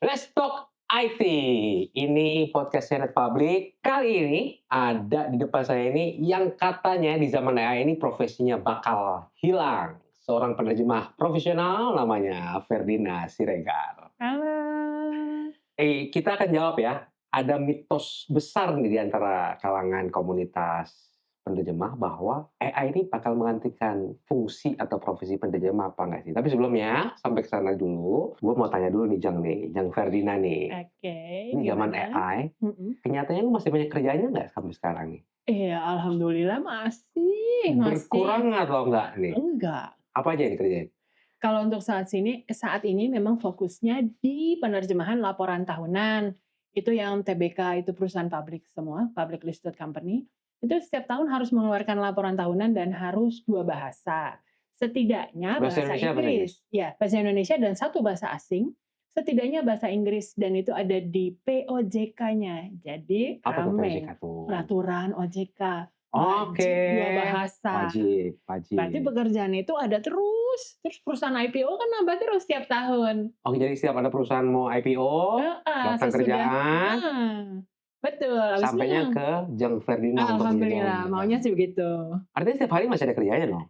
Let's Talk IT. Ini podcastnya Red Public. Kali ini ada di depan saya ini yang katanya di zaman AI ini profesinya bakal hilang. Seorang penerjemah profesional namanya Ferdina Siregar. Halo. Kita akan jawab ya. Ada mitos besar nih di antara kalangan komunitas penerjemah bahwa AI ini bakal menggantikan fungsi atau profesi penerjemah apa nggak sih? Tapi sebelumnya sampai ke sana dulu, gue mau tanya dulu nih, Jang Ferdina nih. Oke, Ini zaman gimana? AI, Mhm. kenyataannya lu masih banyak kerjanya nggak sampai sekarang nih? Iya, alhamdulillah masih. Berkurang atau enggak nih? Enggak. Apa aja yang dikerjain? Kalau untuk saat ini memang fokusnya di penerjemahan laporan tahunan. Itu yang TBK, itu perusahaan publik semua, public listed company. Itu setiap tahun harus mengeluarkan laporan tahunan dan harus 2 bahasa. Setidaknya Bahasa bahasa Indonesia, bahasa Inggris? Inggris. Ya, bahasa Indonesia dan 1 bahasa asing. Setidaknya bahasa Inggris dan itu ada di POJK-nya. Jadi Apa tuh POJK rame. tuh? Peraturan OJK. Oke, Wajib 2 bahasa. wajib, Berarti wajib. pekerjaan itu ada terus perusahaan IPO kan nambah terus tiap tahun. Oke, jadi setiap ada perusahaan mau IPO, Heeh, lowongan kerjaan, betul, habis itu sampainya ke Jang Ferdina untuk alhamdulillah menerjemahkan. maunya sih begitu. Artinya setiap hari masih ada kerjanya dong?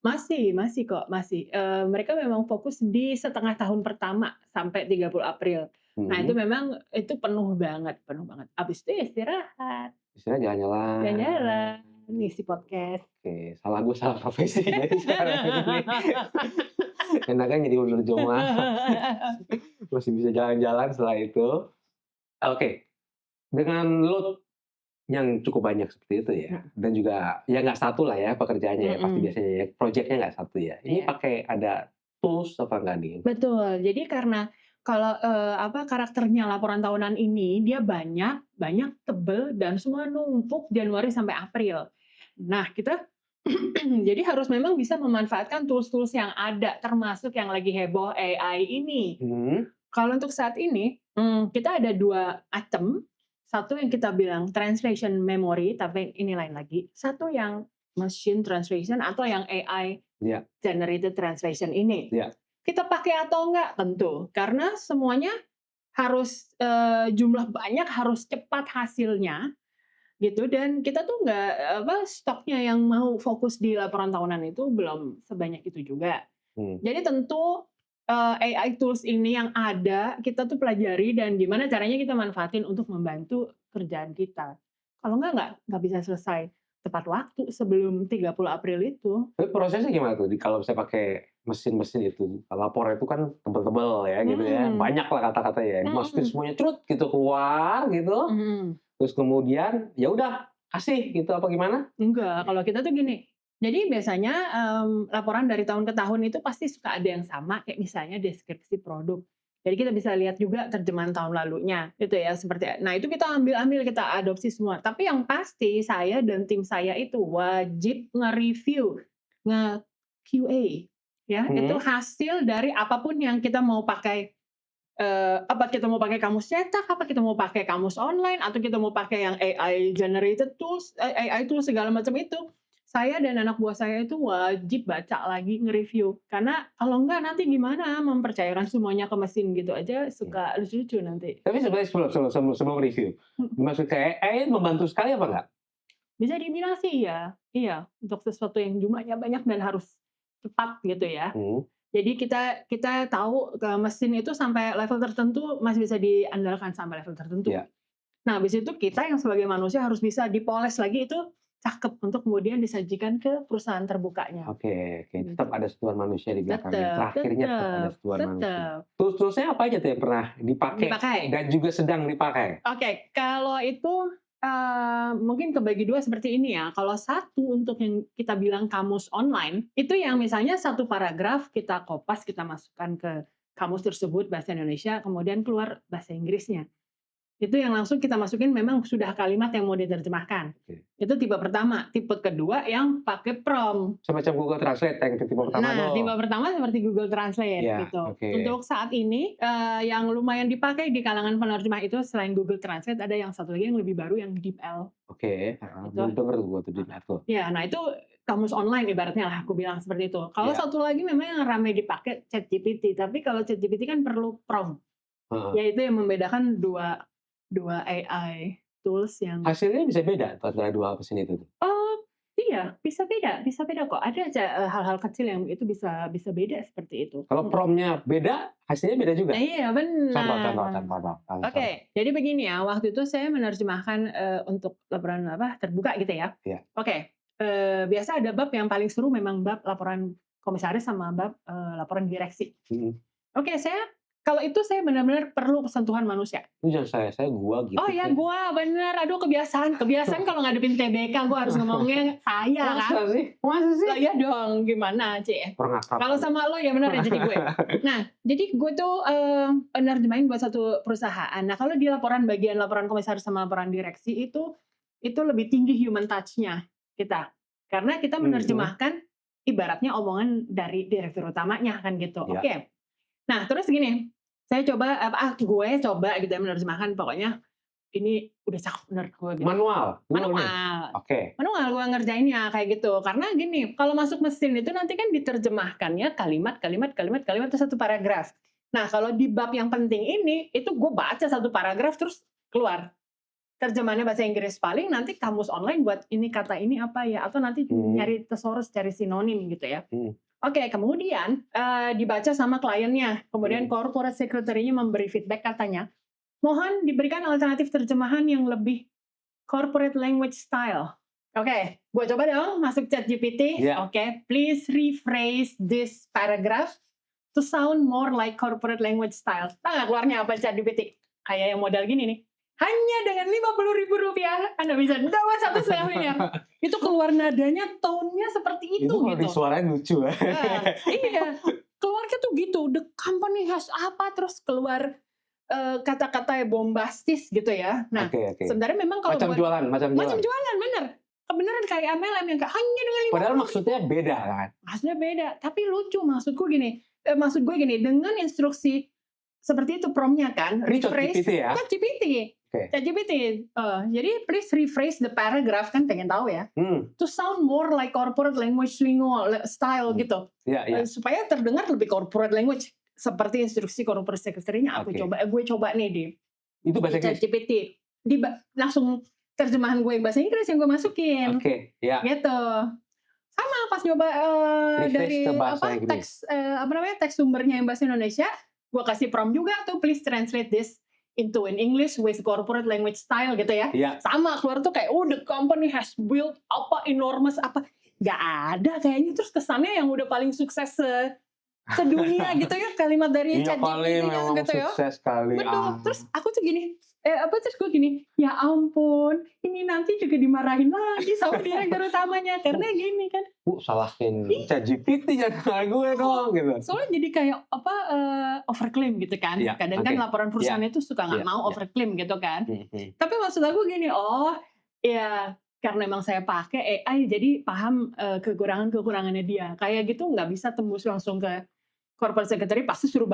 Masih kok, masih. Mereka memang fokus di setengah tahun pertama sampai 30 April. Nah itu Mhm. memang itu penuh banget, habis itu ya istirahat, Istilahnya jalan-jalan. jalan-jalan, ngisi podcast. Oke, gue salah profesi jadi sekarang ini. Enaknya jadi penerjemah, masih bisa jalan-jalan setelah itu. Oke, dengan load yang cukup banyak seperti itu ya, Mhm, dan juga ya nggak satu lah ya pekerjaannya ya, pasti mhm, biasanya ya, projeknya nggak satu ya. Ini iya. pakai ada tools apa nggak nih? Betul. Jadi karena kalau, karakternya laporan tahunan ini dia banyak banyak, tebel, dan semua numpuk Januari sampai April. Nah, kita jadi harus memang bisa memanfaatkan tools-tools yang ada, termasuk yang lagi heboh AI ini. Mhm, Kalau untuk saat ini, kita ada 2 item, satu yang kita bilang translation memory, tapi ini lain lagi. Satu yang machine translation atau yang AI iya, generated translation ini. iya. Kita pakai atau enggak? Tentu, karena semuanya harus, jumlah banyak, harus cepat hasilnya, gitu, dan kita tuh nggak, stoknya yang mau fokus di laporan tahunan itu belum sebanyak itu juga. Mmm. Jadi tentu, AI tools ini yang ada, kita tuh pelajari dan gimana caranya kita manfaatin untuk membantu kerjaan kita. Kalau nggak bisa selesai tepat waktu sebelum 30 April itu. Tapi prosesnya gimana tuh kalau misalnya pakai mesin-mesin itu? Lapor itu kan tebel-tebel ya gitu ya, Mhm, banyak lah kata-katanya ya, dimasukin mhm, semuanya cerut gitu keluar gitu, mhm. terus kemudian ya udah kasih gitu apa gimana? Enggak, kalau kita tuh gini, jadi biasanya, laporan dari tahun ke tahun itu pasti suka ada yang sama, kayak misalnya deskripsi produk. Jadi kita bisa lihat juga terjemahan tahun lalunya, gitu ya, seperti nah itu kita ambil-ambil, kita adopsi semua. Tapi yang pasti saya dan tim saya itu wajib nge-review, nge-QA, ya, itu Mhm. hasil dari apapun yang kita mau pakai. Apa kita mau pakai kamus cetak, apa kita mau pakai kamus online, atau kita mau pakai yang AI generated tools, AI tools segala macam itu, saya dan anak buah saya itu wajib baca lagi, nge-review. Karena kalau enggak nanti gimana mempercayakan semuanya ke mesin gitu aja Iya. suka lucu-lucu nanti. Tapi sebenarnya sebelum review, Mhm. dimaksud ke AI membantu sekali apa enggak? Bisa dibilang sih iya, iya, untuk sesuatu yang jumlahnya banyak dan harus cepat gitu ya. Mhm. Jadi kita kita tahu mesin itu sampai level tertentu masih bisa diandalkan sampai level tertentu. Iya. Nah, habis itu kita yang sebagai manusia harus bisa dipoles lagi itu cakep untuk kemudian disajikan ke perusahaan terbukanya, Oke, tetap gitu. ada sentuhan manusia di belakangnya, Tetep terakhirnya tetap ada tetep sentuhan manusia. tetep Tools-toolsnya apa aja tuh yang pernah dipakai dipakai. dan juga sedang dipakai? Oke, kalau itu, mungkin kebagi 2 seperti ini ya. Kalau satu untuk yang kita bilang kamus online, itu yang misalnya satu paragraf kita kopas, kita masukkan ke kamus tersebut bahasa Indonesia, kemudian keluar bahasa Inggrisnya. Itu yang langsung kita masukin memang sudah kalimat yang mau diterjemahkan. Oke. Itu tipe pertama. Tipe kedua yang pakai prompt. Semacam Google Translate yang tipe pertama Nah, tipe tuh? pertama seperti Google Translate Iya, gitu. oke. Untuk saat ini, yang lumayan dipakai di kalangan penerjemah itu selain Google Translate ada yang satu lagi yang lebih baru yang DeepL. Oke, heeh, Itu baru denger tuh gua tuh di net tuh. ya, nah itu kamus online ibaratnya lah aku bilang seperti itu. Kalau Iya. satu lagi memang yang ramai dipakai ChatGPT, tapi kalau ChatGPT kan perlu prompt. Heeh. Yaitu yang membedakan dua AI tools yang Hasilnya bisa beda tuh antara 2 mesin itu tuh? oh, iya, bisa beda kok. Ada aja, hal-hal kecil yang itu bisa beda seperti itu. Kalau prompt-nya beda, hasilnya beda juga? Nah iya, Contoh benar. dong, contoh. Oke, jadi begini ya, waktu itu saya menerjemahkan, untuk laporan terbuka gitu ya. Iya. Oke, biasa ada bab yang paling seru memang bab laporan komisaris sama bab, laporan direksi. Mhm. Oke, kalau itu saya benar-benar perlu sentuhan manusia. Itu jangan saya gua gitu Oh ya, kayak. gua bener, aduh kebiasaan kalau ngadepin TBK gua harus ngomongnya saya kan. Masa sih? Masa sih? Lah iya dong, gimana Cie? Kurang akrab Kalau kali. sama lo ya bener ya jadi gue. Nah, jadi gue tuh, nerjemahin buat satu perusahaan. Nah, kalau di bagian laporan komisaris sama laporan direksi itu lebih tinggi human touch-nya kita. Karena kita Mhm. menerjemahkan ibaratnya omongan dari direktur utamanya kan gitu. Iya. Oke. Nah, terus gini, gue coba gitu ya menerjemahkan pokoknya ini udah cakep bener gue gitu. Manual? Manual. Oke. Manual gue ngerjainnya kayak gitu. Karena gini, kalau masuk mesin itu nanti kan diterjemahkannya kalimat terus satu paragraf. Nah, kalau di bab yang penting ini, itu gue baca satu paragraf terus keluar. Terjemahannya bahasa Inggris, paling nanti kamus online buat ini kata ini apa ya, atau nanti nyari thesaurus, cari sinonim gitu ya. Oke, kemudian dibaca sama kliennya. Kemudian corporate secretary-nya memberi feedback katanya, mohon diberikan alternatif terjemahan yang lebih corporate language style. Oke, gue coba dong masuk ChatGPT. Yeah. Oke, please rephrase this paragraph to sound more like corporate language style. Tahu nggak keluarnya apa ChatGPT? Kayak yang modal gini nih. Hanya dengan Rp50.000 Anda bisa dapat 1,5 miliar. Itu keluar nadanya, tone-nya seperti itu Itu kalau gitu. di suaranya lucu ya. Iya, keluarnya tuh gitu. The company has apa terus keluar kata-kata bombastis gitu ya. Nah, Oke. sebenarnya memang kalau Macam jualan. macam jualan bener. Kebenaran kayak MLM yang kayak hanya dengan 50. Padahal maksudnya beda kan? Maksudnya beda, tapi lucu maksud gue gini, dengan instruksi seperti itu prompt-nya kan, Ini ChatGPT ya? ChatGPT. Oke. ChatGPT. Jadi please rephrase the paragraph kan pengen tahu ya. To sound more like corporate language style gitu. Iya. Supaya terdengar lebih corporate language seperti instruksi corporate secretary-nya gue coba nih di Itu bahasa Inggris. ChatGPT. Langsung terjemahan gue yang bahasa Inggris yang gue masukin. Oke, ya. Gitu. Sama pas nyoba dari teks sumbernya yang bahasa Indonesia, gue kasih prompt juga tuh please translate this into an English with corporate language style gitu ya. Iya. Sama keluar tuh kayak the company has built enormous apa. Gak ada kayaknya, terus kesannya yang udah paling sukses sedunia gitu ya kalimat dari ChatGPT gitu ya. Sukses kali. Betul. Terus aku tuh gini, terus gue gini, ya ampun, ini nanti juga dimarahin lagi sama direktur utamanya karena gini kan. Salahin ChatGPT jangan gue dong gitu. Soalnya jadi kayak overclaim gitu kan. Iya, Kadang kan laporan perusahaan itu suka nggak mau overclaim gitu kan. Tapi maksud aku gini, ya karena emang saya pakai AI jadi paham kekurangannya dia. Kayak gitu nggak bisa tembus langsung ke corporate secretary, pasti suruh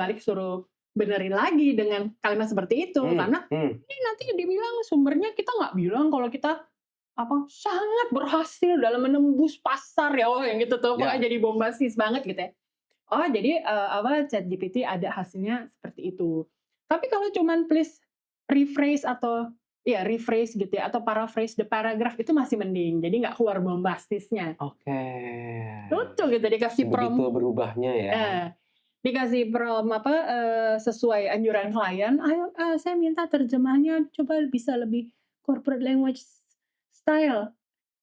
benerin lagi dengan kalimat seperti itu. Karena ini nanti dibilang sumbernya kita nggak bilang kalau kita sangat berhasil dalam menembus pasar ya, yang gitu tuh. Pokoknya jadi bombastis banget gitu ya. Jadi ChatGPT ada hasilnya seperti itu. Tapi kalau cuman please rephrase gitu ya, atau paraphrase the paragraph itu masih mending. Jadi nggak keluar bombastisnya. Oke. Lucu gitu dikasih prompt. Begitu berubahnya ya. Dikasih prompt sesuai anjuran klien. Ayo, saya minta terjemahannya coba bisa lebih corporate language style.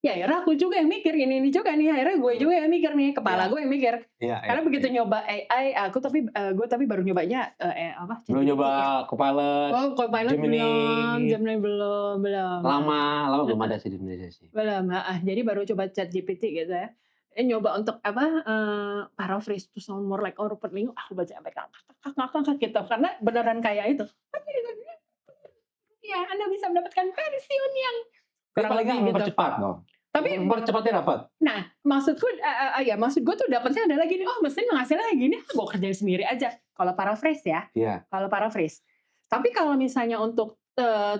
Ya akhirnya aku juga yang mikir ini juga nih, akhirnya gue juga yang mikir nih, kepala gue yang mikir. Karena begitu nyoba AI, gue tapi baru nyobanya belum nyoba Copilot, Gemini belum. Lama belum ada sih di Indonesia sih. Belum, jadi baru coba ChatGPT gitu ya. Nyoba untuk paraphrase to sound more like corporate language, aku baca sampai kakak gitu, karena beneran kayak itu. Ya, Anda bisa mendapatkan pensiun yang kurang lebih mempercepat dong. Tapi mempercepatnya dapat. Nah, maksud gue tuh dapatnya adalah gini, mesin menghasilnya gini, gue kerjain sendiri aja. Kalau paraphrase ya. Iya. Kalau paraphrase. Tapi kalau misalnya untuk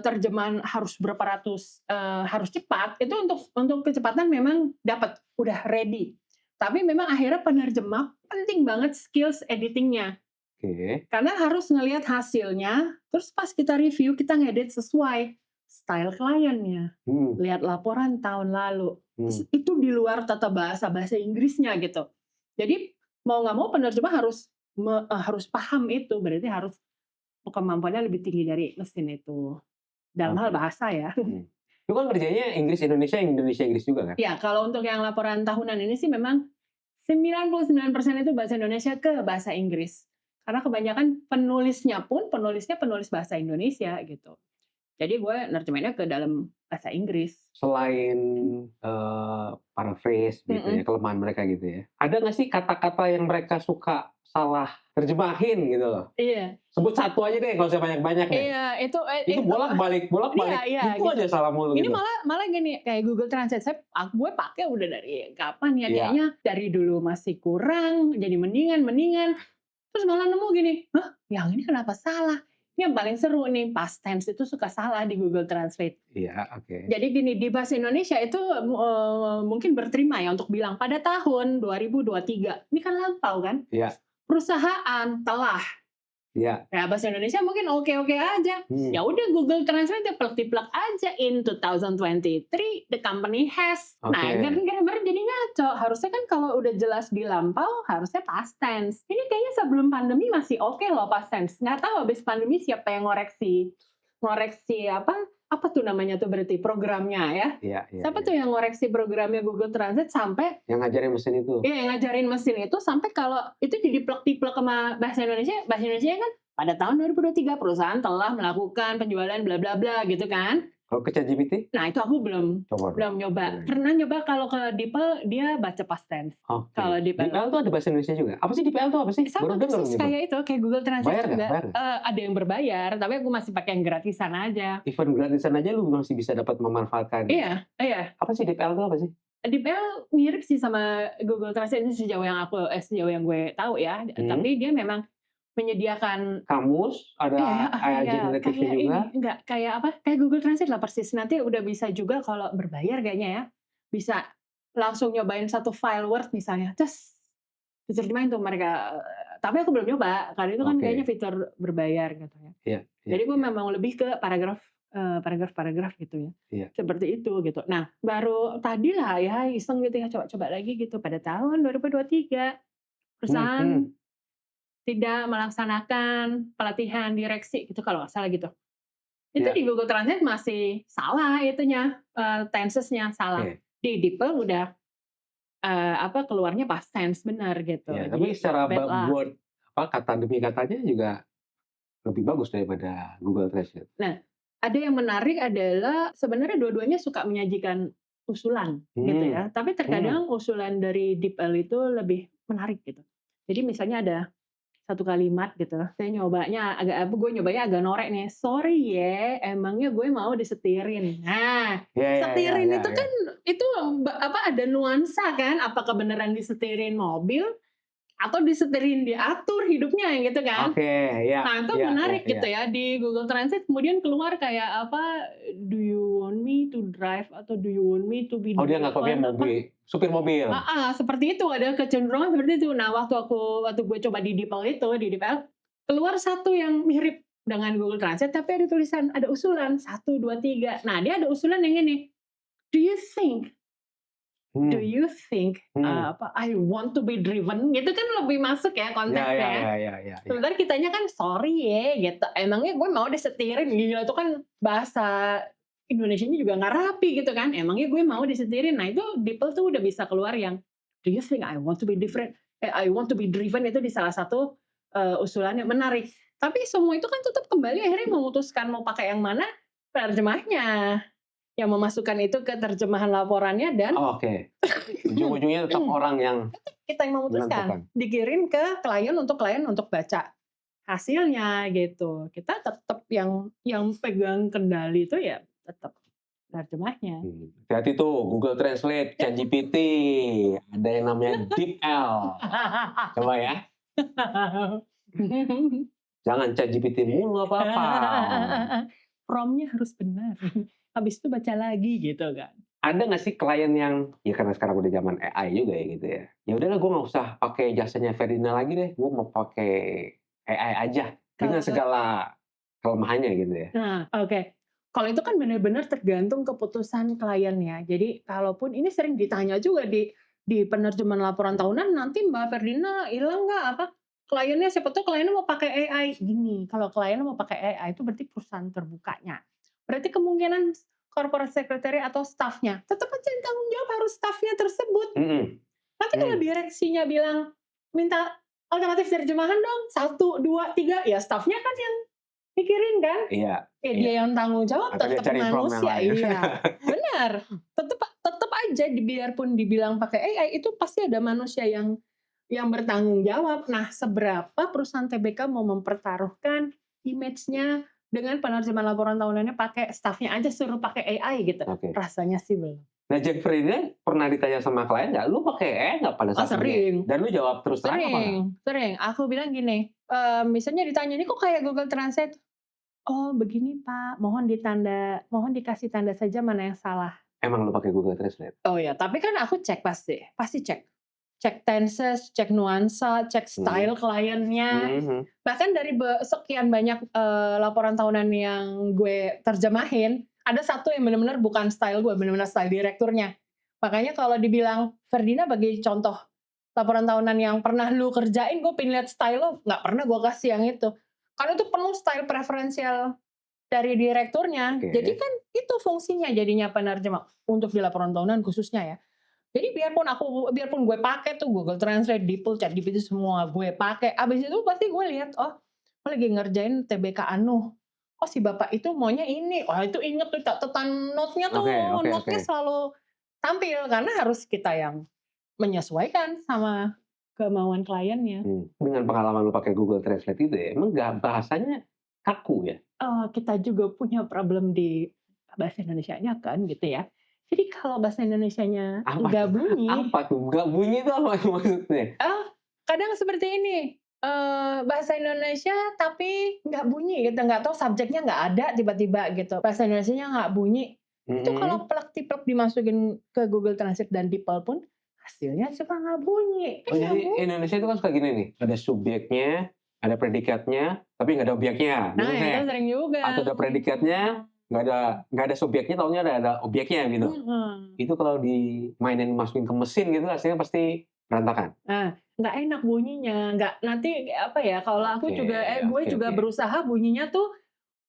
terjemahan harus berapa ratus, harus cepat, itu untuk kecepatan memang dapat, udah ready. Tapi memang akhirnya penerjemah penting banget skills editingnya. Oke. Karena harus ngelihat hasilnya, terus pas kita review, kita ngedit sesuai style kliennya, Hmm. lihat laporan tahun lalu, terus Hmm. itu di luar tata bahasa Inggrisnya gitu. Jadi mau nggak mau penerjemah harus paham itu, berarti harus kemampuannya lebih tinggi dari mesin itu, dalam hal Oke. bahasa ya. Lu kan kerjanya Inggris Indonesia, Indonesia Inggris juga kan? Ya, kalau untuk yang laporan tahunan ini sih memang 99% itu bahasa Indonesia ke bahasa Inggris. Karena kebanyakan penulisnya penulis bahasa Indonesia gitu. Jadi gue nerjemahinnya ke dalam bahasa Inggris. Selain paraphrase gitu ya, Mhm. kelemahan mereka gitu ya. Ada nggak sih kata-kata yang mereka suka salah terjemahin gitu loh? Iya. Sebut satu aja deh, nggak usah banyak-banyak deh. Iya, Itu bolak-balik iya bolak-balik, iya itu gitu. aja salah mulu Ini gitu. malah malah gini, kayak Google Translate gue pakai udah dari kapan ya, Iya. kayaknya dari dulu masih kurang, jadi mendingan. Terus malah nemu gini, "Hah, yang ini kenapa salah?" Ini yang paling seru nih, past tense itu suka salah di Google Translate. Iya, oke. Jadi gini, di bahasa Indonesia itu mungkin berterima ya untuk bilang pada tahun 2023, ini kan lampau kan? Iya. Perusahaan telah. Iya. Ya bahasa Indonesia mungkin oke-oke aja. Ya Hmm. udah Google Translate plek-tiplek aja in 2023 the company has. Nah, Oke. grammar jadi ngaco. Harusnya kan kalau udah jelas di lampau harusnya past tense. Ini kayaknya sebelum pandemi masih oke loh past tense. Nggak tahu habis pandemi siapa yang ngoreksi apa tuh namanya tuh berarti programnya ya. Iya, iya, Siapa iya. tuh yang ngoreksi programnya Google Translate sampai Yang ngajarin mesin itu. iya, yang ngajarin mesin itu sampai kalau itu jadi plek-tiplek sama bahasa Indonesia kan pada tahun 2023 perusahaan telah melakukan penjualan bla bla bla gitu kan. Kalau ke ChatGPT? Nah, itu aku belum Coba dong. nyoba. Gimana? Pernah nyoba kalau ke DeepL dia baca past tense. Kalau Oke. DeepL DeepL tuh ada bahasa Indonesia juga? Apa sih DeepL tuh apa sih? sama Baru denger persis gitu. kayak itu, kayak Google Translate Bayar nggak? juga. Bayar nggak? Ada yang berbayar, tapi aku masih pakai yang gratisan aja. Event gratisan aja lu masih bisa dapat memanfaatkan. Iya, iya. Apa sih DeepL tuh apa sih? DeepL mirip sih sama Google Translate ini sejauh yang gue tahu ya. Tapi dia memang menyediakan Kamus, ada AI generatifnya juga. ini, enggak, kayak apa, kayak Google Translate lah persis. Nanti udah bisa juga kalau berbayar kayaknya ya, bisa langsung nyobain satu file Word misalnya, terus diterjemahin tuh mereka. Tapi aku belum nyoba, karena itu kan kayaknya Oke. fitur berbayar gitu ya. Iya, iya, Jadi gue iya. memang lebih ke paragraf gitu ya. Iya. Seperti itu gitu. Nah, baru tadi lah ya iseng gitu ya, coba-coba lagi gitu pada tahun 2023 perusahaan Hmm. tidak melaksanakan pelatihan direksi gitu kalau nggak salah gitu. Itu Iya. di Google Translate masih salah itunya, tenses-nya salah. Oke. Di DeepL udah, keluarnya past tense bener gitu. Iya, tapi Jadi secara bad luck. word kata demi katanya juga lebih bagus daripada Google Translate. Nah, ada yang menarik adalah sebenarnya dua-duanya suka menyajikan usulan gitu ya, tapi terkadang usulan dari DeepL itu lebih menarik gitu. Jadi misalnya ada satu kalimat gitu, gue nyobanya agak norek nih, "Sorry ya, emangnya gue mau disetirin." Nah, Iya, iya, iya, setirin iya, itu iya. kan itu ada nuansa kan, apakah beneran disetirin mobil atau disetirin diatur hidupnya gitu kan. Oke, iya, Nah, itu iya, iya, menarik iya. gitu ya, di Google Translate kemudian keluar kayak apa, "Do you want me to drive?" atau "Do you want me to be Oh, dia the nganggapnya one?" apa supir mobil. seperti itu, ada kecenderungan seperti itu. Nah, waktu gue coba di DeepL, keluar satu yang mirip dengan Google Translate, tapi ada tulisan, ada usulan 1, 2, 3. Nah, dia ada usulan yang ini, "Do you think do Hmm. you think, Hmm. I want to be driven?" Gitu kan lebih masuk ya Iya, iya, konteksnya ya. iya, iya, iya, iya. Sementara kitanya kan, "Sorry ya," gitu, "emangnya gue mau disetirin?" Gila itu kan bahasa Indonesianya juga nggak rapi gitu kan, "Emangnya gue mau disetirin?" Nah itu DeepL tuh udah bisa keluar yang, "Do you think I want to be driven?" Itu di salah satu, usulan yang menarik. Tapi semua itu kan tetap kembali akhirnya memutuskan mau pakai yang mana, penerjemahnya. Yang memasukkan itu ke terjemahan laporannya dan Oh, oke. Ujung-ujungnya tetap orang yang kita yang memutuskan, menentukan. dikirim ke klien untuk baca hasilnya gitu. Kita tetap yang pegang kendali itu ya tetap terjemahnya. Hati-hati tuh Google Translate, ChatGPT, ada yang namanya DeepL. Coba ya, jangan ChatGPT mulu nggak apa-apa. Prompt-nya harus benar. Habis itu baca lagi gitu kan. Ada nggak sih klien yang, ya karena sekarang udah zaman AI juga ya gitu ya, ya udahlah gue nggak usah pakai jasanya Ferdina lagi deh, gue mau pakai AI aja dengan Kalau segala kelemahannya gitu ya? Nah, oke. Kalau itu kan benar-benar tergantung keputusan kliennya. Jadi kalaupun ini sering ditanya juga di penerjemahan laporan tahunan, "Nanti Mbak Ferdina hilang nggak apa, kliennya siapa tahu kliennya mau pakai AI." Gini, kalau kliennya mau pakai AI itu berarti perusahaan terbukanya. Berarti kemungkinan corporate secretary atau stafnya, tetap aja yang tanggung jawab harus stafnya tersebut. Mhm, Nanti kalau mmm, direksinya bilang, "Minta alternatif terjemahan dong, satu 2 3 ya stafnya kan yang mikirin kan? iya Ya iya. dia yang tanggung jawab Atau dia tetap cari from yang manusia, lain. iya, benar. Tetep aja biarpun dibilang pakai AI itu pasti ada manusia yang bertanggung jawab. Nah, seberapa perusahaan TBK mau mempertaruhkan image-nya dengan penerjemahan laporan tahunannya pakai stafnya aja suruh pakai AI gitu, Oke. rasanya sih belum. Nah, Jack Friedman pernah ditanya sama klien nggak, "Lu pakai AI nggak pada Oh saat kerja?" sering. Dan lu jawab terus terang apa nggak? Sering. Aku bilang gini, misalnya ditanya, "Ini kok kayak Google Translate?" "Oh begini Pak, mohon dikasih tanda saja mana yang salah." Emang lu pakai Google Translate? Oh ya, tapi kan aku cek pasti cek. Cek tenses, cek nuansa, cek Mhm. style kliennya. Mhm mhm. Bahkan dari sekian banyak, laporan tahunan yang gue terjemahin, ada satu yang bener-bener bukan style gue, bener-bener style direkturnya. Makanya kalau dibilang, "Ferdina bagi contoh laporan tahunan yang pernah lu kerjain, gue pengen lihat style lo," nggak pernah gue kasih yang itu. Karena itu penuh style preferensial dari direkturnya. Jadi Oke. kan itu fungsinya jadinya penerjemah, untuk di laporan tahunan khususnya ya. Jadi biarpun gue pakai tuh Google Translate, DeepL, ChatGPT semua gue pakai, abis itu pasti gue lihat, oh lagi ngerjain TBK anu, oh si bapak itu maunya ini, wah itu inget tuh catatan note-nya Oke tuh, oke oke. note-nya selalu tampil karena harus kita yang menyesuaikan sama kemauan kliennya. Dengan pengalaman lu pakai Google Translate itu ya, emang nggak bahasanya kaku ya? Kita juga punya problem di bahasa Indonesianya kan gitu ya. Jadi kalau bahasa Indonesianya Apa nggak tuh bunyi, apa tuh? Nggak bunyi itu apa maksudnya? oh, kadang seperti ini, bahasa Indonesia tapi nggak bunyi gitu, nggak tahu subjeknya nggak ada tiba-tiba gitu, bahasa Indonesianya nggak bunyi. Itu kalau Mhm. plek-tiplek dimasukin ke Google Translate dan DeepL pun hasilnya suka nggak bunyi, kan Oh nggak jadi Indonesia itu kan suka gini nih, ada subjeknya, ada predikatnya, tapi nggak ada objeknya, gitu nah itu kan. sering juga. Atau ada predikatnya, nggak ada subjeknya, taunya ada objeknya gitu. Mhm. Itu kalau dimainin masukin ke mesin gitu hasilnya pasti berantakan? Nah, nggak enak bunyinya, nggak nanti apa ya, kalau aku Oke juga gue oke juga oke. berusaha bunyinya tuh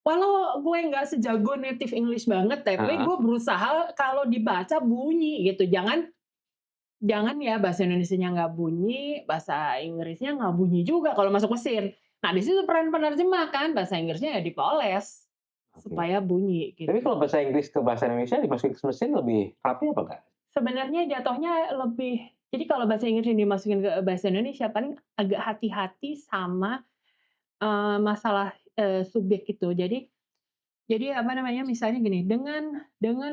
walau gue nggak sejago native English banget, tapi Heeh. gue berusaha kalau dibaca bunyi gitu. Jangan jangan ya bahasa Indonesianya nggak bunyi, bahasa Inggrisnya nggak bunyi juga kalau masuk mesin. Nah, di situ peran penerjemah kan, bahasa Inggrisnya ya dipoles Oke. supaya bunyi Tapi gitu. kalau bahasa Inggris ke bahasa Indonesia dimasukin ke mesin lebih rapi apa enggak? Sebenarnya jatuhnya lebih jadi kalau bahasa Inggris yang dimasukin ke bahasa Indonesia paling agak hati-hati sama masalah, subjek itu. Jadi apa namanya, misalnya gini, dengan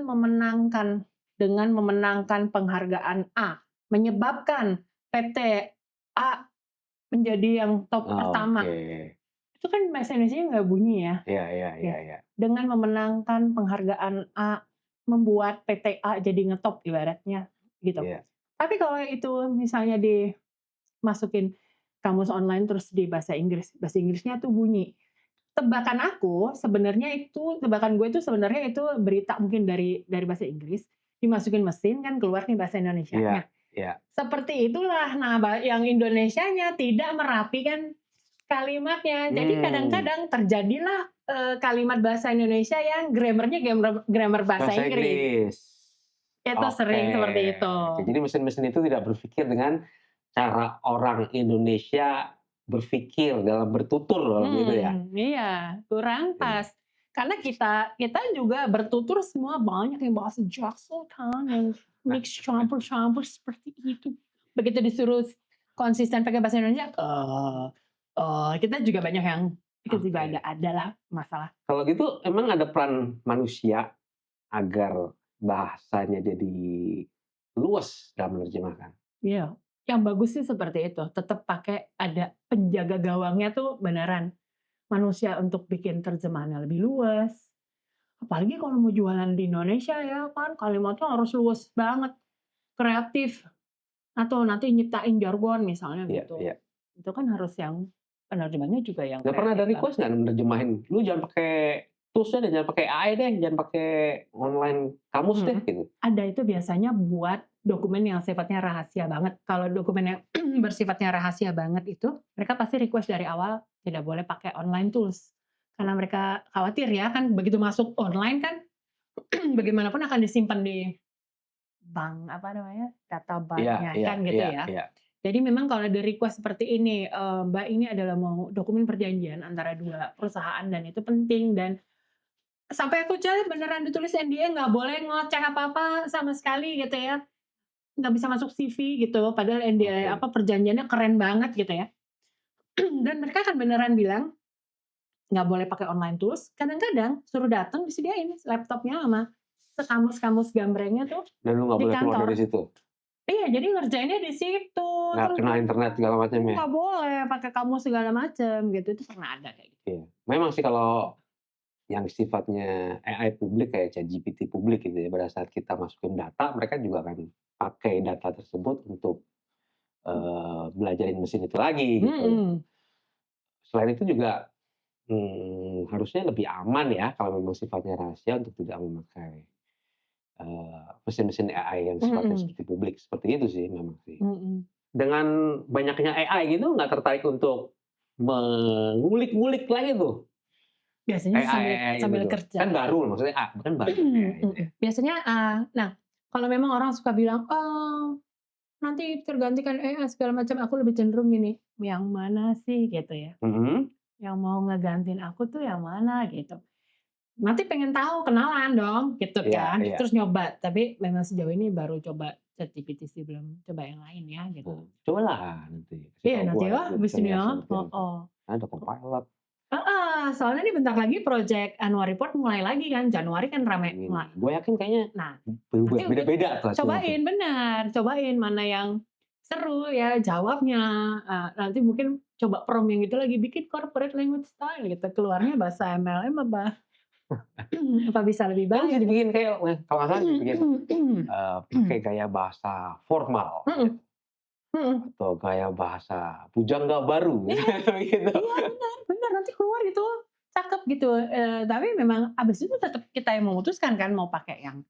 memenangkan penghargaan A, menyebabkan PT A menjadi yang top pertama, Oke. itu kan bahasa Indonesianya nggak bunyi ya. Iya iya Ya, iya iya. dengan memenangkan penghargaan A, membuat PT A jadi ngetop ibaratnya, gitu. Iya. Tapi kalau itu misalnya dimasukin kamus online terus di bahasa Inggrisnya tuh bunyi. Tebakan gue itu sebenarnya itu berita mungkin dari bahasa Inggris, dimasukin mesin kan keluar nih bahasa Iya Indonesianya. iya. Seperti itulah, nah yang Indonesianya tidak merapikan kalimatnya. Jadi Mmm, kadang-kadang terjadilah, kalimat bahasa Indonesia yang grammar-nya grammar bahasa bahasa Inggris. Inggris. Itu Oke. sering seperti itu. Oke, jadi mesin-mesin itu tidak berpikir dengan cara orang Indonesia berpikir dalam bertutur dalam itu ya? Iya, kurang Iya. pas. Karena kita kita juga bertutur semua banyak yang bahasa Jaksel kan, yang mix campur-campur seperti itu. Begitu disuruh konsisten pakai bahasa Indonesia, kita juga banyak yang kita juga Oke. adalah masalah. Kalau gitu emang ada peran manusia agar bahasanya jadi luas dalam menerjemahkan? Iya, yang bagus sih seperti itu, tetap pakai ada penjaga gawangnya tuh beneran manusia untuk bikin terjemahannya lebih luas. Apalagi kalau mau jualan di Indonesia ya kan kalimatnya harus luas banget, kreatif, atau nanti nyiptain jargon misalnya Iya gitu. iya. Itu kan harus yang penerjemahnya juga yang Nggak pernah ada kreatif banget. request nggak nerjemahin, "Lu jangan pakai tools-nya deh, jangan pakai AI deh, jangan pakai online kamus deh," Mhm. gitu? Ada itu biasanya buat dokumen yang sifatnya rahasia banget. Kalau dokumen yang bersifatnya rahasia banget itu, mereka pasti request dari awal tidak boleh pakai online tools. Karena mereka khawatir ya kan begitu masuk online kan bagaimanapun akan disimpan di bank, apa namanya, data Iya bank-nya iya kan gitu iya ya. iya. Jadi memang kalau ada request seperti ini, Mbak ini adalah mau dokumen perjanjian antara 2 perusahaan dan itu penting dan sampai aku cari beneran ditulis NDA nggak boleh ngoceh apa-apa sama sekali gitu ya, nggak bisa masuk CV gitu, padahal NDA Oke. apa, perjanjiannya keren banget gitu ya. Dan mereka akan beneran bilang, nggak boleh pakai online tools, kadang-kadang suruh datang disediain laptopnya sama sekamus-kamus gambrengnya tuh Dan lu nggak di boleh keluar dari kantor. situ? Iya, jadi ngerjainnya di situ, Nggak terus kena internet segala macam ya? nggak boleh pakai kamus segala macem gitu, itu pernah ada kayak gitu. Iya. Memang sih kalau yang sifatnya AI publik kayak ChatGPT publik gitu ya, pada saat kita masukin data, mereka juga akan pakai data tersebut untuk, belajarin mesin itu lagi gitu. Mhm, Selain itu juga, harusnya lebih aman ya kalau memang sifatnya rahasia untuk tidak memakai, mesin-mesin AI yang sifatnya mhm, seperti publik, seperti itu sih memang sih. mhm. Dengan banyaknya AI gitu nggak tertarik untuk mengulik-ngulik lagi tuh Biasanya sih sambil AI-AI itu sambil tuh? kerja. Kan baru maksudnya kan baru AI itu ya. Biasanya, nah kalau memang orang suka bilang, "Oh, nanti tergantikan AI segala macam," aku lebih cenderung gini, "Yang mana sih?" Gitu ya, Mhm. "Yang mau ngegantiin aku tuh yang mana?" Gitu. Nanti pengen tahu, kenalan dong, gitu Iya kan, iya. terus nyoba, tapi memang sejauh ini baru coba ChatGPT sih, belum coba yang lain ya, gitu. Cobalah nanti kasih Iya tahu nanti gua ya, nanti gua habis bisa ini lihat ya, seperti apa. heeh. Ada Copilot, Heeh, soalnya nih bentar lagi project Annual Report mulai lagi kan, Januari kan rame amin. Gua yakin kayaknya nah, nanti mungkin beda-beda tuh hasilnya tuh. cobain, bener, cobain mana yang seru ya jawabnya, nanti mungkin coba prompt yang itu lagi, bikin corporate language style gitu, keluarnya bahasa MLM apa apa bisa lebih Kan bisa baik gitu. dibikin kayak kalau nggak salah dibikin, pakai gaya bahasa formal gitu, Mhm, mhm. atau gaya bahasa pujangga baru Iya gitu. iya, benar benar, nanti keluar itu, cakep gitu, tapi memang abis itu tetep kita yang memutuskan kan mau pakai yang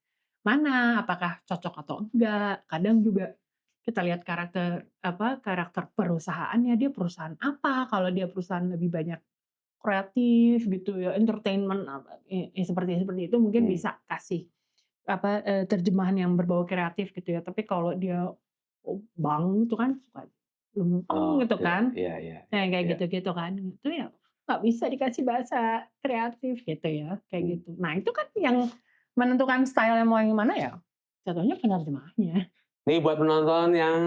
mana, apakah cocok atau enggak. Kadang juga kita lihat karakter, apa, karakter perusahaannya, dia perusahaan apa, kalau dia perusahaan lebih banyak kreatif gitu ya, entertainment, apa, seperti seperti itu mungkin Mmm. bisa kasih, apa, terjemahan yang berbau kreatif gitu ya. Tapi kalau dia, bank itu kan suka lempeng gitu Oke, kan. iya iya Nah, iya yang kayak iya. gitu-gitu kan, itu ya nggak bisa dikasih bahasa kreatif gitu ya, kayak Mmm. gitu. Nah, itu kan yang menentukan style-nya mau yang mana ya, jatuhnya penerjemahnya. Nih buat penonton yang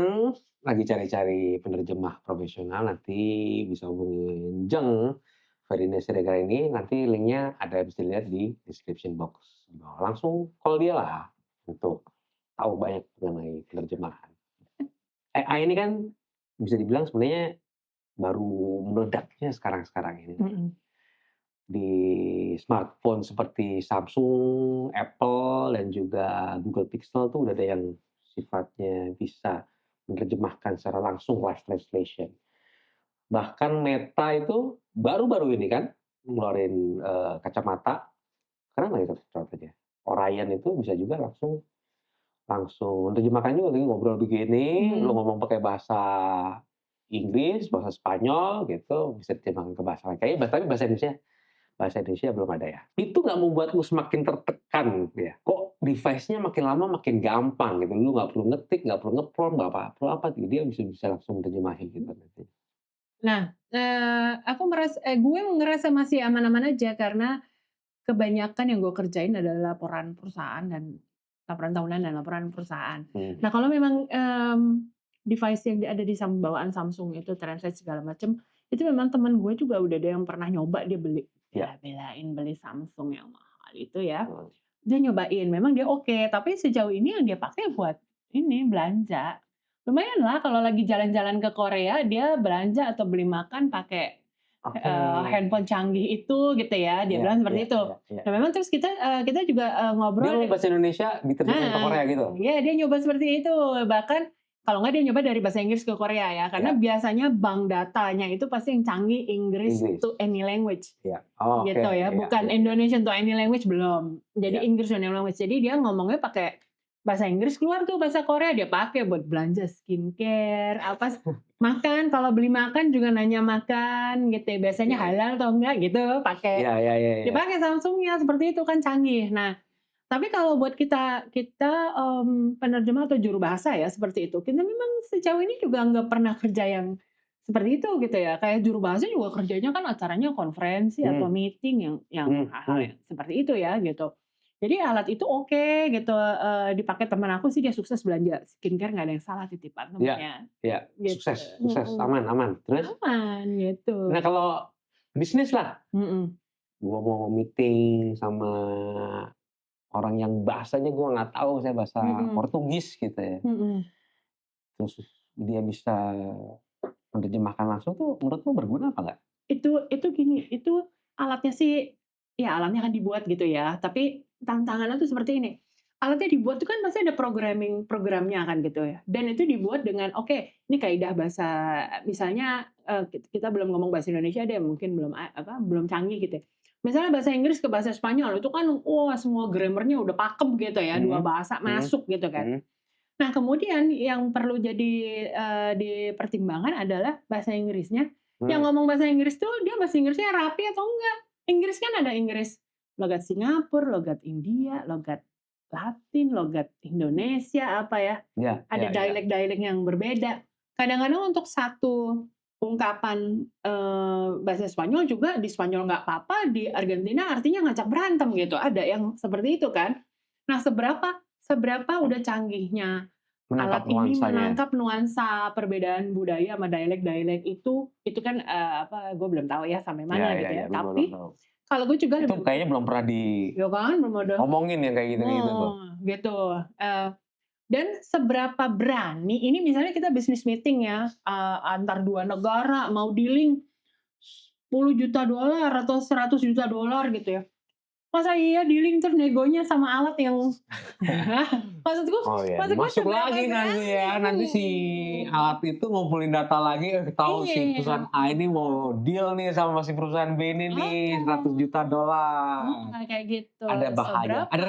lagi cari-cari penerjemah profesional nanti bisa hubungin Jeng, Ferdinand Siregar ini, nanti linknya ada bisa dilihat di description box. Langsung call dia lah untuk tahu banyak mengenai penerjemahan. AI ini kan bisa dibilang sebenarnya baru meledaknya sekarang-sekarang ini. Mhm, Di smartphone seperti Samsung, Apple, dan juga Google Pixel tuh udah ada yang sifatnya bisa menerjemahkan secara langsung live translation. Bahkan Meta itu baru-baru ini kan ngeluarin, kacamata, keren lagi kacamatanya. Orion itu bisa juga langsung langsung menerjemahkan juga lagi ngobrol begini, lu mhm. ngomong pakai bahasa Inggris, bahasa Spanyol gitu, bisa diterjemahkan ke bahasa lain. Kayaknya tapi bahasa Indonesia belum ada ya. Itu nggak membuat lu semakin tertekan gitu ya, kok device-nya makin lama makin gampang gitu, lu nggak perlu ngetik, nggak perlu nge-prompt, nggak perlu apa gitu, dia bisa bisa langsung terjemahin gitu nanti. Nah, gue ngerasa masih aman-aman aja karena kebanyakan yang gue kerjain adalah laporan perusahaan dan laporan tahunan dan laporan perusahaan. Mhm. Nah, kalau memang, device yang ada di bawaan Samsung itu translate segala macam, itu memang temen gue juga udah ada yang pernah nyoba dia beli, Ya, bela-belain beli Samsung yang mahal itu ya. heeh. Dia nyobain, memang dia oke, tapi sejauh ini yang dia pakai buat ini, belanja. Lumayanlah kalau lagi jalan-jalan ke Korea, dia belanja atau beli makan pakai, Oke. handphone canggih itu gitu ya, dia Iya bilang iya seperti itu. iya iya. Nah memang terus kita juga, Dia ngobrol ngomong bahasa Indonesia diterjemahin ke heeh, Korea gitu? iya dia nyoba seperti itu, bahkan Kalau nggak dia nyoba dari bahasa Inggris ke Korea ya, karena Ya, biasanya bank datanya itu pasti yang canggih Inggris Inggris. to any language Ya. Oh, oke. gitu ya, Ya, bukan ya, ya. Indonesian to any language belum. Jadi Ya. Inggris to any language. Jadi dia ngomongnya pakai bahasa Inggris, keluar tuh bahasa Korea dia pakai buat belanja skincare, apa makan, kalau beli makan juga nanya makan gitu ya. Biasanya Oke. halal atau enggak gitu pakai. Ya, ya, ya, ya. Dipakai Samsung-nya seperti itu kan canggih. Nah, tapi kalau buat penerjemah atau juru bahasa ya seperti itu, kita memang sejauh ini juga nggak pernah kerja yang seperti itu gitu ya. Kayak juru bahasa juga kerjanya kan acaranya konferensi atau Hmm, meeting yang hmm, hal-hal hmm. yang seperti itu ya gitu. Jadi alat itu oke gitu, dipakai teman aku sih dia sukses belanja skincare nggak ada yang salah titipan Ya, temennya, ya. gitu. Sukses, sukses. Aman, aman. Terus? Aman Nah, gitu. kalau bisnis lah, Mhm, gua mau meeting sama orang yang bahasanya gua nggak tahu, saya bahasa mhm, Portugis gitu ya. mhm. Terus dia bisa menerjemahkan langsung tuh menurutmu berguna apa nggak? Itu gini, itu alatnya sih, ya alatnya kan dibuat gitu ya, tapi tantangannya tuh seperti ini, alatnya dibuat tuh kan pasti ada programnya kan gitu ya, dan itu dibuat dengan oke, ini kaidah bahasa misalnya, kita belum ngomong bahasa Indonesia deh, mungkin belum canggih gitu ya. Misalnya bahasa Inggris ke bahasa Spanyol itu kan, wah semua grammar-nya udah pakem gitu ya, 2 Mhm, bahasa mhm, masuk gitu kan. mhm, Nah, kemudian yang perlu jadi, dipertimbangkan adalah bahasa Inggrisnya. Yang mhm. ngomong bahasa Inggris tuh dia bahasa Inggrisnya rapi atau enggak. Inggris kan ada Inggris logat Singapura, logat India, logat Latin, logat Indonesia, apa ya, Ya, ada ya, ya. dialek-dialek yang berbeda. Kadang-kadang untuk satu ungkapan, bahasa Spanyol juga di Spanyol nggak apa-apa, di Argentina artinya ngajak berantem gitu, ada yang seperti itu kan. Nah, seberapa seberapa udah canggihnya Menangkap alat ini nuansanya. menangkap nuansa perbedaan budaya sama dialek-dialek itu kan, gue belum tahu ya sampai Ya, mana ya, gitu ya, ya. belum Tapi tahu. kalau gue juga Itu lebih kayaknya belum pernah ya kan belum ada diomongin yang kayak gitu-gitu tuh. gitu, dan seberapa berani ini misalnya kita bisnis meeting ya, antar 2 negara mau dealing $10 juta atau $100 juta gitu ya. Masa iya dealing terus negonya sama alat yang maksudku Oh ya, maksud gue masuk seberapa lagi nanti ya, nanti si berani. alat itu ngumpulin data lagi, tahu si Iya, perusahaan A ini mau deal nih sama si perusahaan B ini nih, $100 juta. kayak gitu. Ada bahaya, ada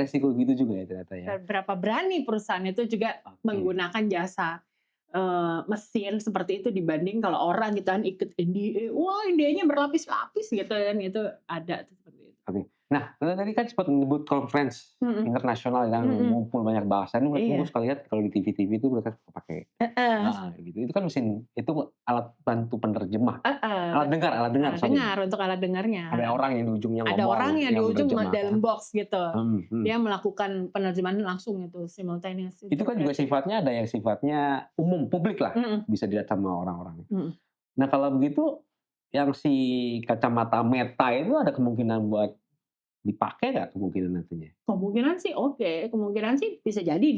resiko gitu juga ya ternyata ya. Seberapa berani perusahaan itu juga Oke. menggunakan jasa, mesin seperti itu dibanding kalau orang gitu kan ikut NDA, wah NDA-nya berlapis-lapis gitu kan, itu ada tuh seperti itu. Oke. Nah, tadi kan sempat menyebut conference Mhm, internasional yang mhm, ngumpul banyak bahasa, ini gue iya, suka lihat kalau di TV-TV itu mereka suka pakai heeh, heeh, gitu. Itu kan itu alat bantu penerjemah, heeh, alat dengar, alat sorry. dengar untuk alat dengarnya, Ada heeh. orang yang di ujungnya Ada orang ngomong, yang di yang ujung dalam menerjemahkan. box gitu, Mhm, mhm. dia melakukan penerjemahan langsung itu simultaneous Itu kan juga interpreting. sifatnya ada yang sifatnya umum, publik lah, Mhm, bisa dilihat sama orang-orang. mhm. Nah, kalau begitu yang si kacamata Meta itu ada kemungkinan buat dipakai nggak kemungkinan nantinya? Kemungkinan sih oke, kemungkinan sih bisa jadi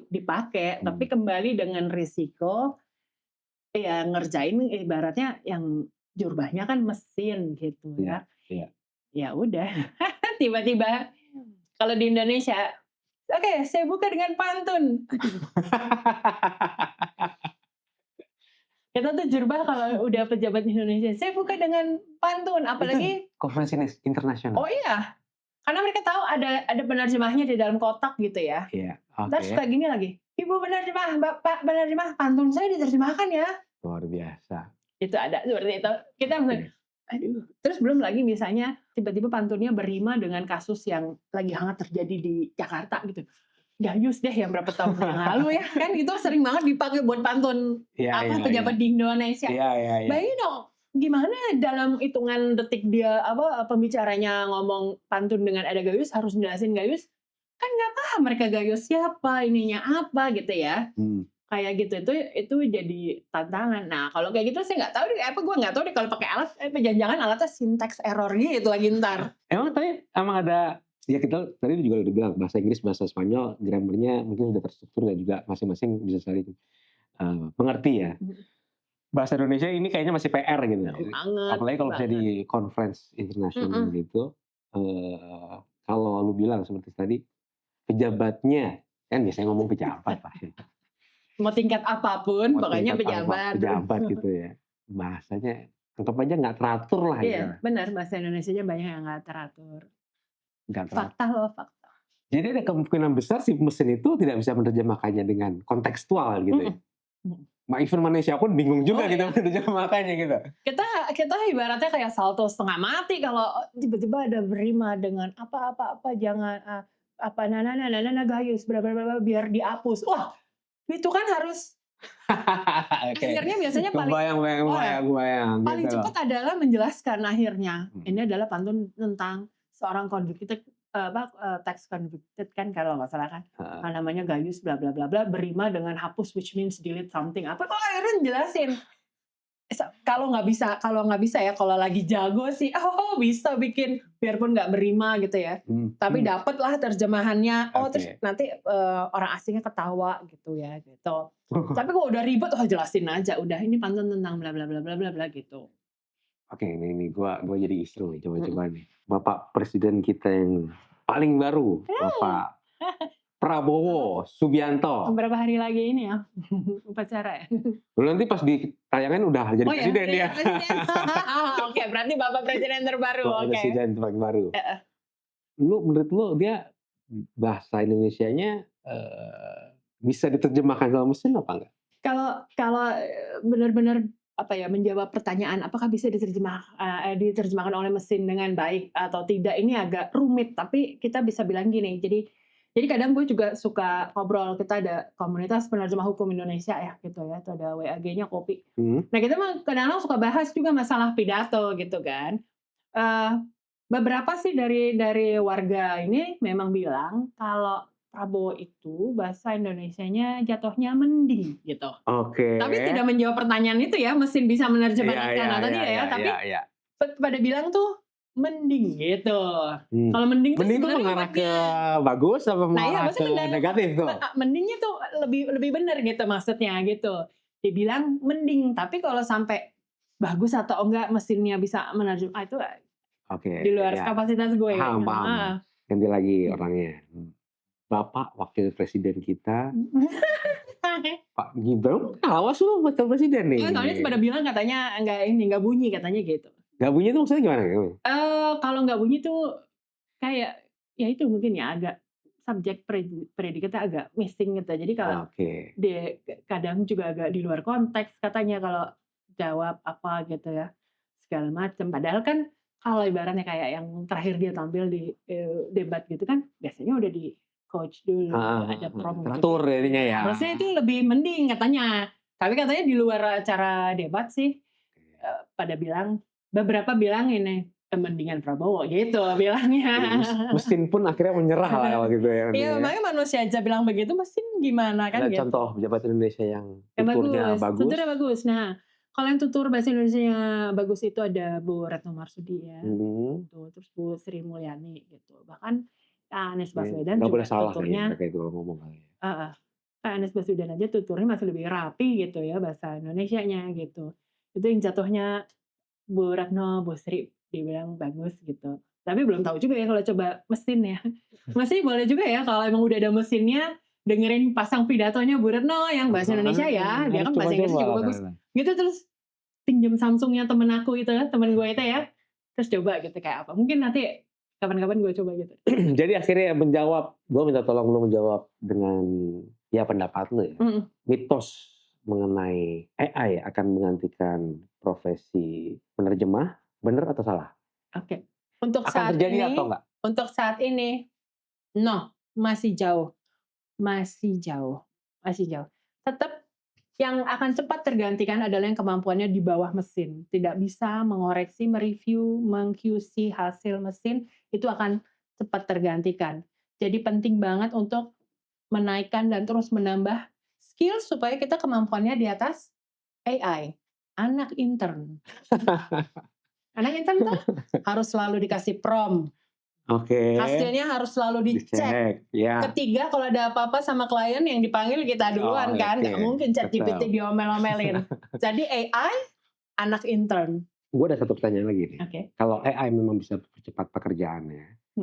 dipakai, tapi Mmm, kembali dengan risiko, ya ngerjain ibaratnya yang jurubahnya kan mesin gitu iya, ya. iya. Ya udah, tiba-tiba kalau di Indonesia, "Oke, saya buka dengan pantun." Aduh, kita tuh jurubah kalau udah pejabat Indonesia, "Saya buka dengan pantun." Itu Apalagi konferensi internasional? oh iya, karena mereka tahu ada penerjemahnya di dalam kotak gitu ya. Iya, Entar oke. suka gini lagi, "Ibu penerjemah, Bapak penerjemah, pantun saya diterjemahkan ya." Luar biasa. Itu ada seperti itu. Kita Oke. aduh, terus belum lagi misalnya tiba-tiba pantunnya berima dengan kasus yang lagi hangat terjadi di Jakarta gitu. Gayus deh yang berapa tahun yang lalu ya, kan itu sering banget dipakai buat pantun, Iya, iya, iya. pejabat di Indonesia. Iya, iya, iya. Bayangin dong, gimana dalam hitungan detik dia pembicaranya ngomong pantun dengan ada Gayus, harus jelasin Gayus, kan nggak paham mereka Gayus siapa, ininya apa gitu ya. Mhm. Kayak gitu, itu jadi tantangan. Nah, kalau kayak gitu saya nggak tahu deh, gue nggak tahu deh kalau pakai alat, jangan-jangan alatnya syntax error gitu lagi entar. Emang ada ya kita tadi juga udah bilang bahasa Inggris, bahasa Spanyol, grammar-nya mungkin sudah terstruktur dan juga masing-masing bisa saling, mengerti ya. Mhm, Bahasa Indonesia ini kayaknya masih PR gitu. banget Apalagi kalau misalnya banget. di conference internasional Mhm, gitu, kalau lu bilang seperti tadi, pejabatnya, kan biasanya ngomong pejabat pasti. mau tingkat apapun, Mau pokoknya tingkat apa, pejabat. pejabat gitu ya. Bahasanya anggap aja nggak teratur lah gitu. Iya, benar bahasa Indonesianya banyak yang nggak teratur. Nggak teratur. Fakta loh, fakta. Jadi ada kemungkinan besar si mesin itu tidak bisa menerjemahkannya dengan kontekstual gitu ya. Even manusia pun bingung juga gitu menerjemahkannya gitu. Kita ibaratnya kayak salto setengah mati kalau tiba-tiba ada berima dengan apa jangan apa nana gayus bla bla bla biar dihapus. Wah, itu kan harus akhirnya biasanya paling gitu cepat adalah menjelaskan akhirnya. Ini adalah pantun tentang seorang convicted tax convicted kan kalau nggak salah kan. Namanya gayus bla bla bla bla berima dengan hapus which means delete something apa. Oh, akhirnya jelasin. Kalau nggak bisa ya kalau lagi jago sih bisa bikin biarpun nggak berima gitu ya tapi dapet lah terjemahannya terus nanti orang asingnya ketawa gitu ya gitu tapi kalau udah ribet jelasin aja udah ini pantun tentang bla bla bla bla bla bla gitu. Oke, ini gua jadi isu nih, coba nih. Bapak Presiden kita yang paling baru, Bapak Prabowo Subianto. Berapa hari lagi ini ya upacara ya? Nanti pas ditayangin udah jadi presiden ya. Oke, berarti Bapak Presiden terbaru. Bapak Presiden terbaru. Menurut lu dia bahasa Indonesianya bisa diterjemahkan sama mesin apa enggak? Kalau benar-benar menjawab pertanyaan apakah bisa diterjemahkan oleh mesin dengan baik atau tidak ini agak rumit tapi kita bisa bilang gini jadi kadang gue juga suka ngobrol kita ada komunitas penerjemah hukum Indonesia ya gitu ya itu ada WAG-nya Kopi. Nah kita mah kadang-kadang suka bahas juga masalah pidato gitu kan. Beberapa sih dari warga ini memang bilang kalau Prabowo itu bahasa Indonesianya jatuhnya mending gitu. Oke. Tapi tidak menjawab pertanyaan itu ya, mesin bisa menerjemahkan atau tidak ya, tapi pada bilang tuh mending gitu. Kalau mending tuh mengarah ke bagus apa mengarah ke negatif tuh? Mendingnya tuh lebih benar gitu maksudnya gitu. Dibilang mending, tapi kalau sampai bagus atau enggak mesinnya bisa menerjemah itu di luar kapasitas gue. Paham. Ganti lagi orangnya. Bapak Wakil Presiden kita Pak Gibran awas lu Wakil Presiden nih. Soalnya pada bilang katanya nggak bunyi katanya gitu. Nggak bunyi itu maksudnya gimana? Kalau nggak bunyi tuh kayak ya itu mungkin ya agak subjek predikatnya agak missing gitu. Jadi kalau kadang juga agak di luar konteks katanya kalau jawab apa gitu ya segala macam. Padahal kan kalau ibaratnya kayak yang terakhir dia tampil di debat gitu kan biasanya udah di coach dulu ada prom teratur jadinya ya. Harusnya itu lebih mending katanya. Tapi katanya di luar acara debat sih pada bilang beberapa bilang ini mendingan Prabowo gitu bilangnya. Mesin pun akhirnya menyerah lah kalau gitu ya. Iya, makanya manusia aja bilang begitu, mesin gimana kan gitu. Contoh pejabat Indonesia yang tuturnya bagus. Tuturnya bagus. Nah, kalau yang tutur bahasa Indonesianya bagus itu ada Bu Retno Marsudi ya. Terus Bu Sri Mulyani gitu. Bahkan Anies Baswedan juga tuturnya. Nggak itu ngomong kali ya. Anies Baswedan aja tuturnya masih lebih rapi gitu ya bahasa Indonesianya gitu. Itu yang jatuhnya Bu Retno, Bu Sri dibilang bagus gitu. Tapi belum tahu juga ya kalau coba mesin ya. Masih boleh juga ya kalau emang udah ada mesinnya dengerin pasang pidatonya Bu Retno yang bahasa Indonesia ya. Dia kan bahasa Inggris juga bagus. Gitu terus pinjam Samsungnya temen aku itu ya, temen gue itu ya. Terus coba gitu kayak apa. Mungkin nanti kapan-kapan gue coba gitu. Jadi akhirnya gue minta tolong lu menjawab dengan ya pendapat lu ya. Mitos mengenai AI akan menggantikan profesi penerjemah, benar atau salah? Oke. Untuk akan saat terjadi ini, atau enggak? Untuk saat ini, no, masih jauh. Tetap yang akan cepat tergantikan adalah yang kemampuannya di bawah mesin. Tidak bisa mengoreksi, mereview, meng-QC hasil mesin, itu akan cepat tergantikan. Jadi penting banget untuk menaikkan dan terus menambah skill supaya kita kemampuannya di atas AI. Anak intern tuh harus selalu dikasih prompt. Hasilnya harus selalu dicek. Ketiga, kalau ada apa-apa sama klien yang dipanggil kita duluan kan. Nggak mungkin ChatGPT diomel-omelin. Jadi AI, anak intern. Gue ada satu pertanyaan lagi nih. Kalau AI memang bisa percepat pekerjaannya,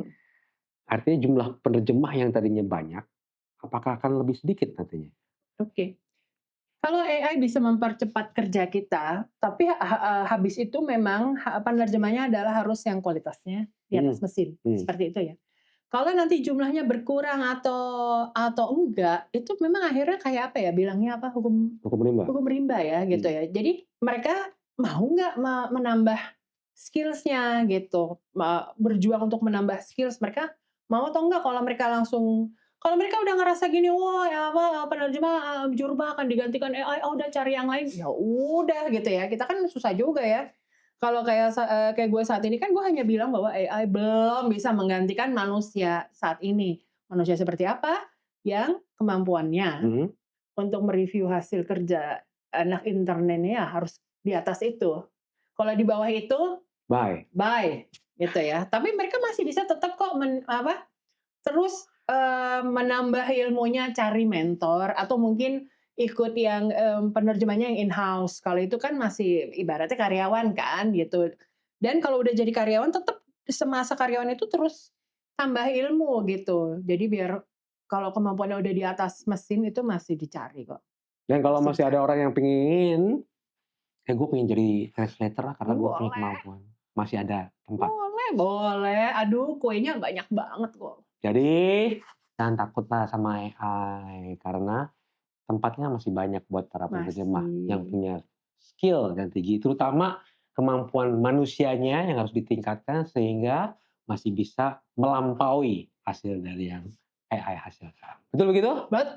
artinya jumlah penerjemah yang tadinya banyak, apakah akan lebih sedikit nantinya? Kalau AI bisa mempercepat kerja kita, tapi habis itu memang penerjemahnya adalah harus yang kualitasnya di atas Hmm, mesin, hmm. seperti itu ya. Kalau nanti jumlahnya berkurang atau enggak, itu memang akhirnya kayak apa ya, bilangnya apa, hukum Hukum rimba. hukum rimba ya, gitu Hmm. ya. Jadi mereka mau nggak menambah skills-nya gitu, berjuang untuk menambah skills, mereka mau atau enggak kalau mereka udah ngerasa gini, "Wah, ya apa, penerjemah, jurubah akan digantikan AI, oh udah cari yang lain." Ya udah gitu ya, kita kan susah juga ya. Kalau kayak gue saat ini kan gue hanya bilang bahwa AI belum bisa menggantikan manusia saat ini. Manusia seperti apa? Yang kemampuannya Hmm. untuk mereview hasil kerja anak internetnya ya harus di atas itu. Kalau di bawah itu, Bye. bye, gitu ya. Tapi mereka masih bisa tetap kok terus, menambah ilmunya, cari mentor atau mungkin ikut yang, penerjemahnya yang in-house. Kalau itu kan masih ibaratnya karyawan kan gitu. Dan kalau udah jadi karyawan tetap semasa karyawan itu terus tambah ilmu gitu. Jadi biar kalau kemampuannya udah di atas mesin itu masih dicari kok, Dan kalau masih masih ada dicari. orang yang pengen, gue pengen jadi translator lah karena gue punya Boleh, kemampuan. Masih ada tempat. boleh, boleh. Aduh kuenya banyak banget kok. Jadi jangan takutlah sama AI karena tempatnya masih banyak buat para penerjemah yang Masih. punya skill yang tinggi, terutama kemampuan manusianya yang harus ditingkatkan sehingga masih bisa melampaui hasil dari yang AI hasilkan. Betul begitu,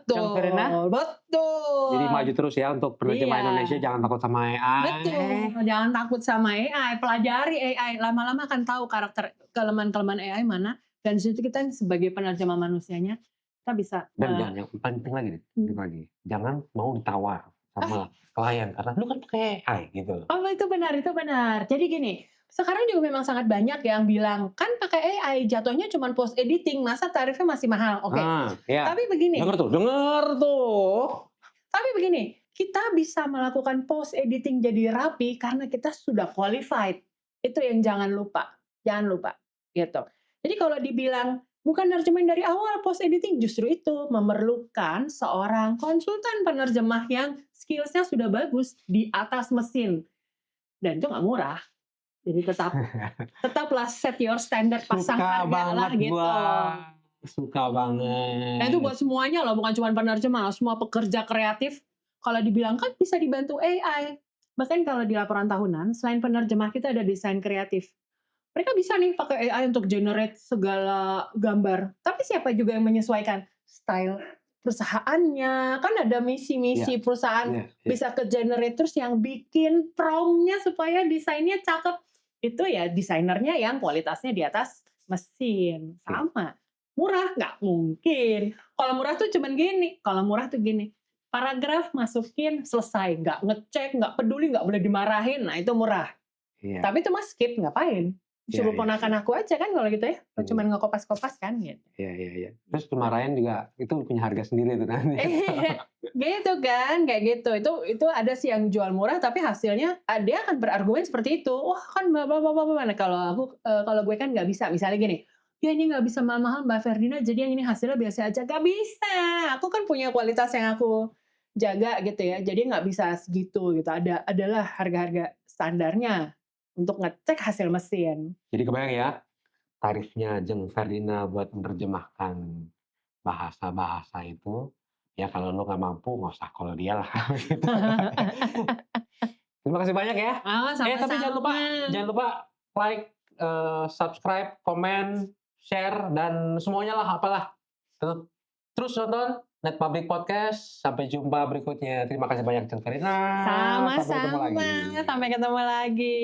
Kang Verena? Betul, Jadi betul. maju terus ya untuk penerjemah Iya, Indonesia, jangan takut sama AI. betul, jangan takut sama AI, pelajari AI, lama-lama akan tahu kelemahan-kelemahan AI mana, dan di situ kita sebagai penerjemah manusianya, kita bisa, Dan jangan yang penting lagi nih, penting lagi, jangan mau ditawar ah, sama klien karena lu kan pakai AI gitu loh. oh itu benar itu benar. Jadi gini, sekarang juga memang sangat banyak yang bilang, "Kan pakai AI jatuhnya cuman post editing, masa tarifnya masih mahal?" Oke, Nah, ya, tapi begini denger tuh. Tapi begini, kita bisa melakukan post editing jadi rapi karena kita sudah qualified. Itu yang jangan lupa, gitu. Jadi kalau dibilang bukan nerjemahin dari awal post editing, justru itu memerlukan seorang konsultan penerjemah yang skills-nya sudah bagus di atas mesin dan itu nggak murah. Jadi tetaplah set your standard, pasang Suka harga lah banget gitu. gua, suka Nah itu banget. buat semuanya loh, bukan cuma penerjemah, semua pekerja kreatif, kalau dibilang kan bisa dibantu AI. Bahkan kalau di laporan tahunan, selain penerjemah kita ada desain kreatif. Mereka bisa nih pakai AI untuk generate segala gambar. Tapi siapa juga yang menyesuaikan style perusahaannya, kan ada Iya, misi-misi perusahaan iya, iya, bisa ke-generate terus yang bikin prompt-nya supaya desainnya cakep. Itu ya desainernya yang kualitasnya di atas mesin, iya, sama. Murah? Nggak mungkin. Kalau murah tuh cuman gini, kalau murah tuh gini, paragraf masukin selesai, nggak ngecek, nggak peduli, nggak boleh dimarahin, nah itu murah. iya, Tapi itu mah skip, ngapain? iya, Suruh iya, iya. ponakan aku aja kan kalau gitu ya, Mhm. cuman ngekopas-kopas kan gitu. Iya, iya, iya. Terus dimarahin juga itu punya harga sendiri tuh nanti. Gitu kan, kayak gitu. Itu ada sih yang jual murah tapi hasilnya, dia akan berargumen seperti itu, "Wah kan bla bla bla bla bla." Nah kalau gue kan nggak bisa, misalnya gini, "Ya ini nggak bisa mahal-mahal Mbak Ferdina, jadi yang ini hasilnya biasa aja." Nggak bisa, aku kan punya kualitas yang aku jaga gitu ya, jadi nggak bisa segitu gitu, adalah harga-harga standarnya untuk ngecek hasil mesin. Jadi kebayang ya, tarifnya Jeng Ferdina buat menerjemahkan bahasa-bahasa itu, ya kalau lu nggak mampu nggak usah call dia lah gitu. Terima kasih banyak ya. Oh, Tapi sama-sama. jangan lupa like, subscribe, komen, share, dan semuanya lah apalah. Terus nonton Net Public Podcast. Sampai jumpa berikutnya. Terima kasih banyak Ceng Verina. Sampai ketemu Sama-sama, lagi. sampai ketemu lagi.